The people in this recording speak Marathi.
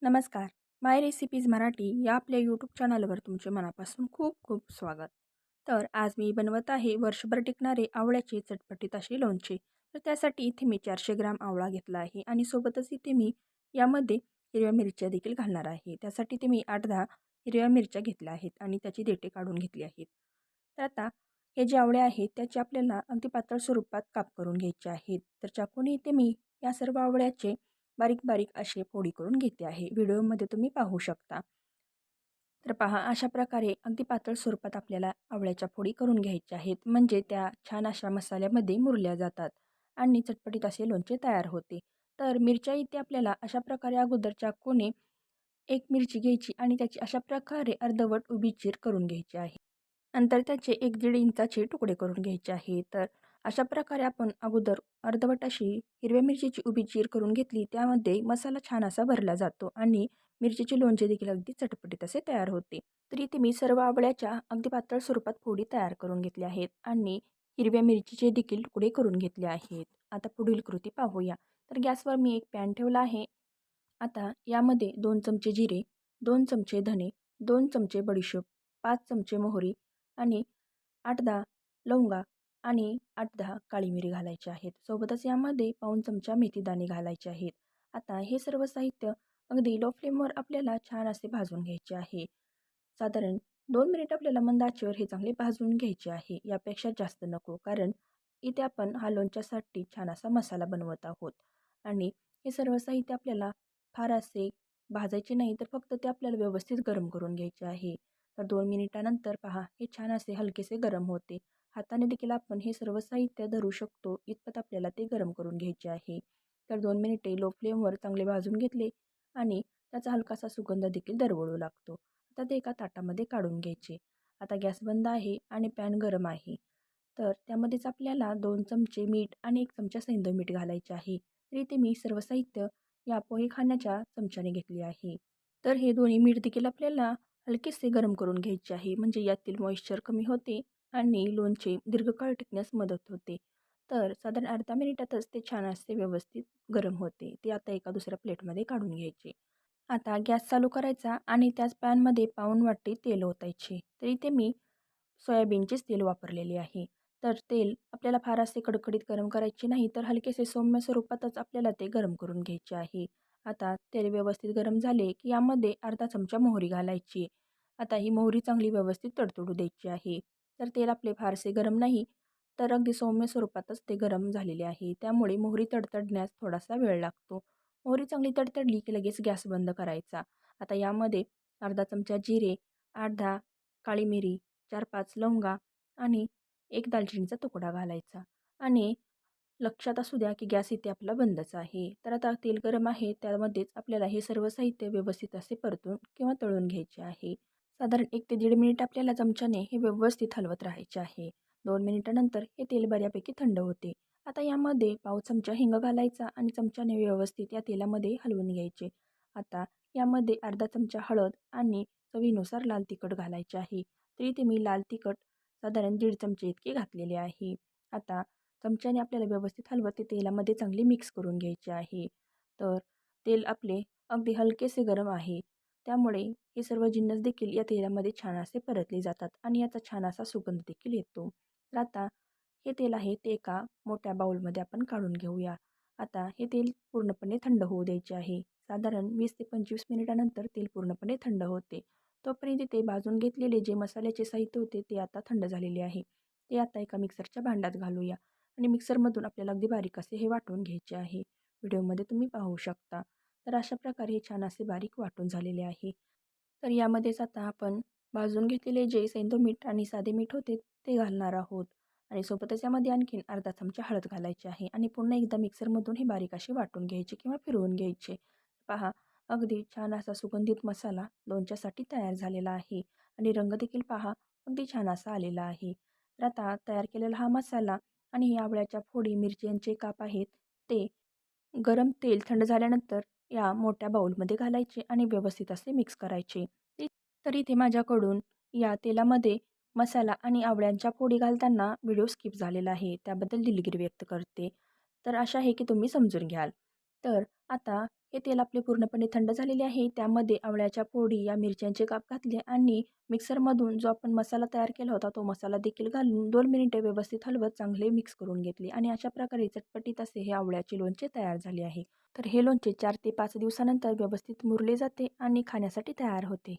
नमस्कार. माय रेसिपीज मराठी या आपल्या यूट्यूब चॅनलवर तुमचे मनापासून खूप खूप स्वागत. तर आज मी बनवत आहे वर्षभर टिकणारे आवळ्याचे चटपटीत असे लोणचे. तर त्यासाठी इथे मी 400 ग्राम आवळा घेतला आहे आणि सोबतच इथे मी यामध्ये हिरव्या मिरच्या देखील घालणार आहे. त्यासाठी इथे मी 8-10 हिरव्या मिरच्या घेतल्या आहेत आणि त्याची देठे काढून घेतली आहेत. तर आता हे जे आवळे आहेत त्याचे आपल्याला अगदी पातळ स्वरूपात काप करून घ्यायचे आहेत. तर चाकूने इथे मी या सर्व आवळ्याचे बारीक बारीक असे फोडी करून घेते आहे. व्हिडिओमध्ये तुम्ही पाहू शकता. तर पहा अशा प्रकारे अगदी पातळ स्वरूपात आपल्याला आवळ्याच्या फोडी करून घ्यायच्या आहेत. म्हणजे त्या छान अशा मसाल्यामध्ये मुरल्या जातात आणि चटपटीत असे लोणचे तयार होते. तर मिरच्या इथे आपल्याला अशा प्रकारे अगोदर चाकूने एक मिरची घ्यायची आणि त्याची अशा प्रकारे अर्धवट उभी चीर करून घ्यायची आहे. नंतर त्याचे 1-1.5 इंचाचे तुकडे करून घ्यायचे आहे. तर अशा प्रकारे आपण अगोदर अर्धवट अशी हिरव्या मिरचीची उभी चीर करून घेतली. त्यामध्ये मसाला छान असा भरला जातो आणि मिरचीचे लोणचे देखील अगदी चटपटीत असे तयार होते. तर इथे मी सर्व आवळ्याच्या अगदी पातळ स्वरूपात फोडी तयार करून घेतल्या आहेत आणि हिरव्या मिरचीचे देखील तुकडे करून घेतले आहेत. आता पुढील कृती पाहूया. तर गॅसवर मी एक पॅन ठेवला आहे. आता यामध्ये 2 चमचे जिरे, 2 चमचे धने, 2 चमचे बडीशोप, 5 चमचे मोहरी आणि 8-10 लवंगा आणि 8-10 काळी मिरी घालायची आहेत. सोबतच यामध्ये पाऊण चमचा मेथीदाणे घालायचे आहेत. आता हे सर्व साहित्य अगदी लो फ्लेमवर आपल्याला छान असे भाजून घ्यायचे आहे. साधारण 2 मिनिट आपल्याला मंद आचेवर हे चांगले भाजून घ्यायचे आहे. यापेक्षा जास्त नको, कारण इथे आपण हा लोणच्यासाठी छान असा मसाला बनवत आहोत आणि हे सर्व साहित्य आपल्याला फार असे भाजायचे नाही, तर फक्त ते आपल्याला व्यवस्थित गरम करून घ्यायचे आहे. तर 2 मिनिटानंतर पहा हे छान असे हलकेसे गरम होते. हाताने देखील आपण हे सर्व साहित्य धरू शकतो इतपत आपल्याला ते गरम करून घ्यायचे आहे. तर 2 मिनिटे लो फ्लेमवर चांगले भाजून घेतले आणि त्याचा हलकासा सुगंध देखील दरवळू लागतो. आता ते एका ताटामध्ये काढून घ्यायचे. आता गॅस बंद आहे आणि पॅन गरम आहे. तर त्यामध्येच आपल्याला 2 चमचे मीठ आणि 1 चमचा सैंधव मीठ घालायचे आहे. तर इथे मी सर्व साहित्य या पोहे खाण्याच्या चमच्याने घेतली आहे. तर हे दोन्ही मीठ देखील आपल्याला हलकेसे गरम करून घ्यायचे आहे. म्हणजे यातील मॉइश्चर कमी होते आणि लोणचे दीर्घकाळ टिकण्यास मदत होते. तर साधारण अर्धा मिनिटातच ते छान असे व्यवस्थित गरम होते. ते आता एका दुसऱ्या प्लेटमध्ये काढून घ्यायचे. आता गॅस चालू करायचा आणि त्याच पॅनमध्ये पाऊण वाटी तेल ओतायचे. तर इथे मी सोयाबीनचेच तेल वापरलेले आहे. तर तेल आपल्याला फार असे कडकडीत गरम करायचे नाही, तर हलकेसे सौम्य स्वरूपातच आपल्याला ते गरम करून घ्यायचे आहे. आता तेल व्यवस्थित गरम झाले की यामध्ये अर्धा चमचा मोहरी घालायची. आता ही मोहरी चांगली व्यवस्थित तडतडू द्यायची आहे. तर तेल आपले फारसे गरम नाही, तर अगदी सौम्य स्वरूपातच ते गरम झालेले आहे. त्यामुळे मोहरी तडतडण्यास थोडासा वेळ लागतो. मोहरी चांगली तडतडली की लगेच गॅस बंद करायचा. आता यामध्ये अर्धा चमचा जिरे, 8-10 काळी मिरी, 4-5 लवंगा आणि 1 दालचिनीचा तुकडा घालायचा आणि लक्षात असू द्या की गॅस इथे आपला बंदच आहे. तर आता तेल गरम आहे त्यामध्येच आपल्याला हे सर्व साहित्य व्यवस्थित असे परतून किंवा तळून घ्यायचे आहे. साधारण 1 ते 1.5 मिनिट आपल्याला चमच्याने हे व्यवस्थित हलवत राहायचे आहे. 2 मिनिटानंतर हे तेल बऱ्यापैकी थंड होते. आता यामध्ये पाव चमचा हिंग घालायचा आणि चमच्याने व्यवस्थित या तेलामध्ये हलवून घ्यायचे. आता यामध्ये अर्धा चमचा हळद आणि चवीनुसार लाल तिखट घालायचे आहे. तर इथे मी लाल तिखट साधारण 1.5 चमचे इतके घातलेले आहे. आता चमच्याने आपल्याला व्यवस्थित हलवत ते तेलामध्ये चांगले मिक्स करून घ्यायचे आहे. तर तेल आपले अगदी हलकेसे गरम आहे. त्यामुळे हे सर्व जिन्नस देखील या तेलामध्ये छान असे परतले जातात आणि याचा छान असा सुगंध देखील येतो. तर आता हे तेल आहे ते एका मोठ्या बाउलमध्ये आपण काढून घेऊया. आता हे तेल पूर्णपणे थंड होऊ द्यायचे आहे. साधारण 20 ते 25 मिनिटानंतर तेल पूर्णपणे थंड होते. तोपर्यंत ते भाजून घेतलेले जे मसाल्याचे साहित्य होते ते आता थंड झालेले आहे. ते आता एका मिक्सरच्या भांड्यात घालूया आणि मिक्सरमधून आपल्याला अगदी बारीक असे हे वाटून घ्यायचे आहे. व्हिडिओमध्ये तुम्ही पाहू शकता. तर अशा प्रकारे हे छान असे बारीक वाटून झालेले आहे. तर यामध्येच आता आपण भाजून घेतलेले जे सैंधव मीठ आणि साधे मीठ होते ते घालणार आहोत आणि सोबतच यामध्ये आणखीन अर्धा चमचा हळद घालायची आहे आणि पुन्हा एकदा मिक्सरमधून हे बारीक असे वाटून घ्यायचे किंवा फिरवून घ्यायचे. पहा अगदी छान असा सुगंधित मसाला लोणच्यासाठी तयार झालेला आहे आणि रंग देखील पहा अगदी छान असा आलेला आहे. तर आता तयार केलेला हा मसाला आणि हे आवळ्याच्या फोडी मिरच्यांचे काप आहेत ते गरम तेल थंड झाल्यानंतर या मोठ्या बाउलमध्ये घालायचे आणि व्यवस्थित असे मिक्स करायचे. तर इथे माझ्याकडून या तेलामध्ये मसाला आणि आवळ्यांच्या फोडी घालताना व्हिडिओ स्किप झालेला आहे. त्याबद्दल दिलगिरी व्यक्त करते. तर आशा आहे की तुम्ही समजून घ्याल. तर आता हे तेल आपले पूर्णपणे थंड झालेले आहे. त्यामध्ये आवळ्याच्या फोडी, या मिरच्यांचे काप घातले आणि मिक्सरमधून जो आपण मसाला तयार केला होता तो मसाला देखील घालून 2 मिनिटे व्यवस्थित हलवत चांगले मिक्स करून घेतले आणि अशा प्रकारे चटपटीत असे हे आवळ्याचे लोणचे तयार झाले आहे. तर हे लोणचे 4 ते 5 दिवसानंतर व्यवस्थित मुरले जाते आणि खाण्यासाठी तयार होते.